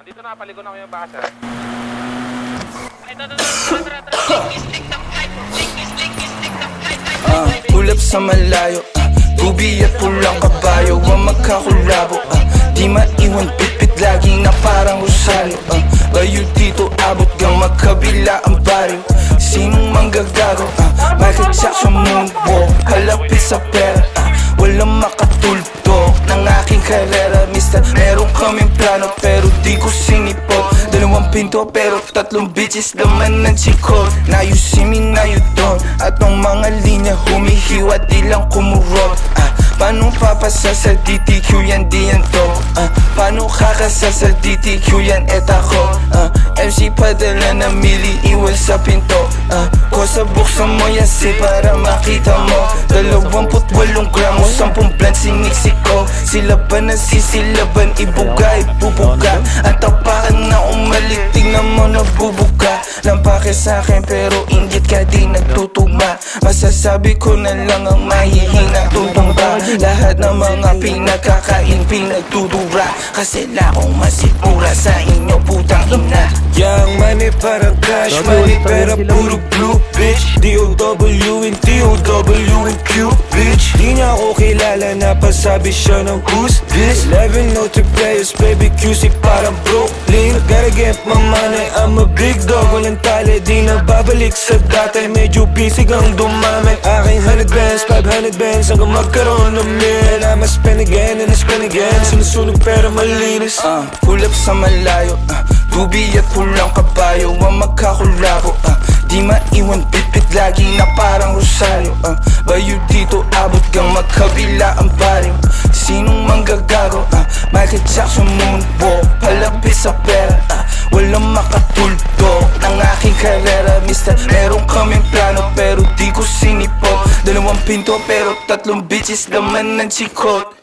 Dito na, paligo na ko yung baka, sir. Ulap sa malayo, tubi at pulang kabayo ang magkakulabo. Di maiwan pitpit lagi na parang rosaryo. Layo dito abot gang magkabila ang baryo. Sinong manggagago? Michael Jackson moonwalk, halapit sa pera. Walang makatulto ng aking karera. Mister, meron kaming plano pero di ko sinipot. Dalawang pinto pero tatlong bitches laman ng chikot. Now you see me, now you don't. At ang mga linya humihiwa di lang kumurot. Paano papasa sa DTQ yan di yan to? Paano kakasa sa DTQ yan et ako? MC padala na mili iwan sa pinto. Kosa buksan mo yan si para makita mo. 28 gramo, 10 blunt siniksik ko. Sila ba nasisilaban, ibuga, ibubuga. Ang tapakan na umalik, tingnan mo nabubuga. Lampake sa'kin pero inggit ka di nagtutugma. Masasabi ko na lang ang mahihina tutumba. Lahat ng mga pinagkakain pinagtudura. Kasi lakong masigura sa inyo putang ina. Yang money parang cash money pero puro blue bitch. D-O-W and D-O-W and Q bitch. Di niya ako kilala na pasabi siya ng who's this. 11 no 3 players baby QC parang Brooklyn. Gotta get my money, I'm a big dog. Walang tali, di na babalik sa dati. Medyo busy kang dumami. Aking 100 bands, 500 bands hanggang magkaroon ng mil. I'ma spend again and I spend again. Sinusunog pero malinis. Ulap sa malayo, tubi at pulang kabayo ang magkakulabo. Di maiwan pitpit lagi na parang rosaryo. Bayo dito abot gang magkabila ang baryo. Sinong manggagago? Michael Jackson moonwalk, palapit sa pera. Walang makatulto ng aking karera. Mister, meron kaming plano pero di ko sinipot. Dalawang pinto pero tatlong bitches laman ng chikot.